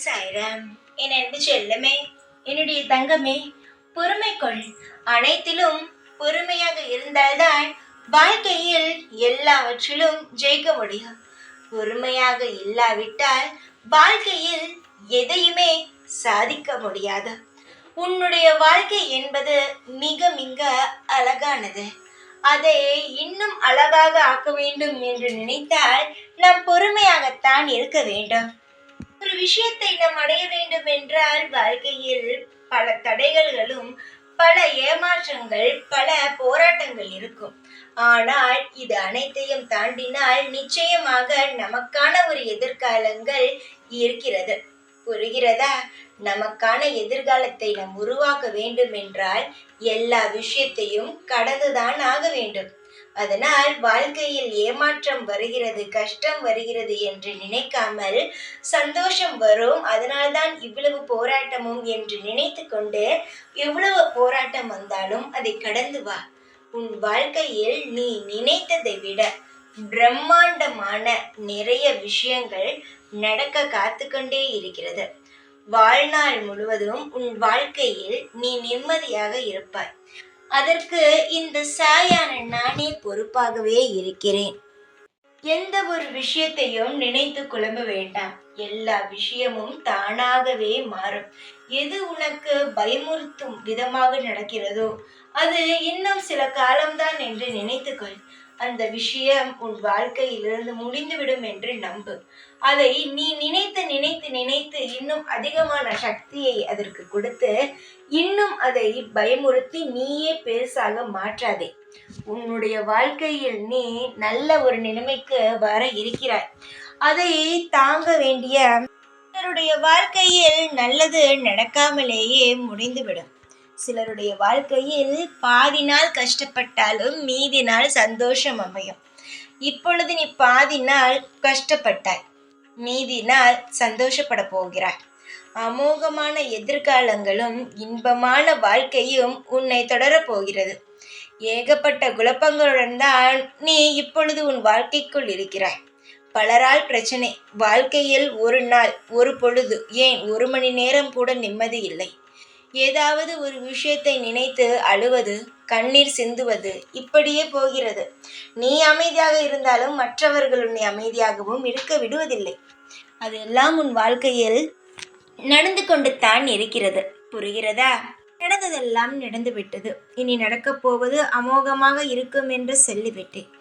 சாய்ராம். என் அன்பு செல்லமே, என்னுடைய தங்கமே, பொறுமை கொள். அனைத்திலும் பொறுமையாக இருந்தால்தான் வாழ்க்கையில் எல்லாவற்றிலும் ஜெயிக்க முடியும். பொறுமையாக இல்லாவிட்டால் வாழ்க்கையில் எதையுமே சாதிக்க முடியாது. உன்னுடைய வாழ்க்கை என்பது மிக மிக அழகானது. அதை இன்னும் அழகாக ஆக்க வேண்டும் என்று நினைத்தால் நாம் பொறுமையாகத்தான் இருக்க வேண்டும். ஒரு விஷயத்தை நாம் அடைய வேண்டும் என்றால் வாழ்க்கையில் பல தடைகளும் பல ஏமாற்றங்கள் பல போராட்டங்கள் இருக்கும். ஆனால் இது அனைத்தையும் தாண்டினால் நிச்சயமாக நமக்கான ஒரு எதிர்காலங்கள் இருக்கிறது. புரிகிறதா? நமக்கான எதிர்காலத்தை நாம் உருவாக்க வேண்டும் என்றால் எல்லா விஷயத்தையும் கடந்துதான் ஆக வேண்டும். அதனால் வாழ்க்கையில் ஏமாற்றம் வருகிறது, கஷ்டம் வருகிறது என்று நினைக்காமல் சந்தோஷம் வரும், அதனால்தான் இவ்வளவு போராட்டமும் என்று நினைத்து கொண்டு எவ்வளவு போராட்டம் வந்தாலும் அதை கடந்து வா. உன் வாழ்க்கையில் நீ நினைத்ததை விட பிரம்மாண்டமான நிறைய விஷயங்கள் நடக்க காத்து கொண்டே இருக்கிறது. வாழ்நாள் முழுவதும் உன் வாழ்க்கையில் நீ நிம்மதியாக இருப்பாய். அதற்கு இந்த சாயான நானே பொறுப்பாகவே இருக்கிறேன். எந்த ஒரு விஷயத்தையும் நினைத்து குழம்ப வேண்டாம். எல்லா விஷயமும் தானாகவே மாறும். எது உனக்கு பயமுறுத்தும் விதமாக நடக்கிறதோ அது இன்னும் சில காலம்தான் என்று நினைத்துக்கொள். அந்த விஷயம் உன் வாழ்க்கையிலிருந்து முடிந்துவிடும் என்று நம்பு. அதை நீ நினைத்து நினைத்து நினைத்து இன்னும் அதிகமான சக்தியை அதற்கு கொடுத்து இன்னும் அதை பயமுறுத்தி நீயே பெருசாக மாற்றாதே. உன்னுடைய வாழ்க்கையில் நீ நல்ல ஒரு நிலைமைக்கு வர இருக்கிறாய். அதை தாங்க வேண்டிய சிலருடைய வாழ்க்கையில் நல்லது நடக்காமலேயே முடிந்துவிடும். சிலருடைய வாழ்க்கையில் பாதி நாள் கஷ்டப்பட்டாலும் மீதி நாள் சந்தோஷம் அமையும். இப்பொழுது நீ பாதி நாள் கஷ்டப்பட்டாய், மீதி நாள் சந்தோஷப்பட போகிறாய். அமோகமான எதிர்காலங்களும் இன்பமான வாழ்க்கையும் உன்னை தொடரப்போகிறது. ஏகப்பட்ட குழப்பங்களுடன் தான் நீ இப்பொழுது உன் வாழ்க்கைக்குள் இருக்கிறாய். பலரால் பிரச்சனை. வாழ்க்கையில் ஒரு நாள், ஒரு பொழுது, ஏன் ஒரு மணி நேரம் கூட நிம்மதி இல்லை. ஏதாவது ஒரு விஷயத்தை நினைத்து அழுவது, கண்ணீர் சிந்துவது, இப்படியே போகிறது. நீ அமைதியாக இருந்தாலும் மற்றவர்கள் உன்னை அமைதியாகவும் இருக்க விடுவதில்லை. அதெல்லாம் உன் வாழ்க்கையில் நடந்து கொண்டு தான் இருக்கிறது. புரிகிறதா? நடந்ததெல்லாம் நடந்துவிட்டது. இனி நடக்கப் போவது அமோகமாக இருக்கும் என்று சொல்லிவிட்டேன்.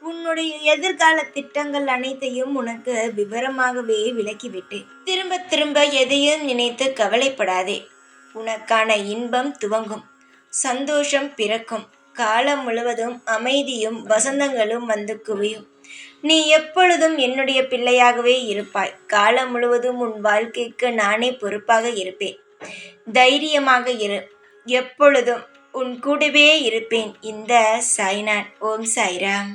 உன்னுடைய எதிர்கால திட்டங்கள் அனைத்தையும் உனக்கு விவரமாகவே விளக்கிவிட்டேன். திரும்ப திரும்ப எதையும் நினைத்து கவலைப்படாதே. உனக்கான இன்பம் துவங்கும், சந்தோஷம் பிறக்கும். காலம் முழுவதும் அமைதியும் வசந்தங்களும் வந்து குவியும். நீ எப்பொழுதும் என்னுடைய பிள்ளையாகவே இருப்பாய். காலம் முழுவதும் உன் வாழ்க்கைக்கு நானே பொறுப்பாக இருப்பேன். தைரியமாக இரு. எப்பொழுதும் உன் கூடவே இருப்பேன். இந்த சாய்நாத். ஓம் சாய்ராம்.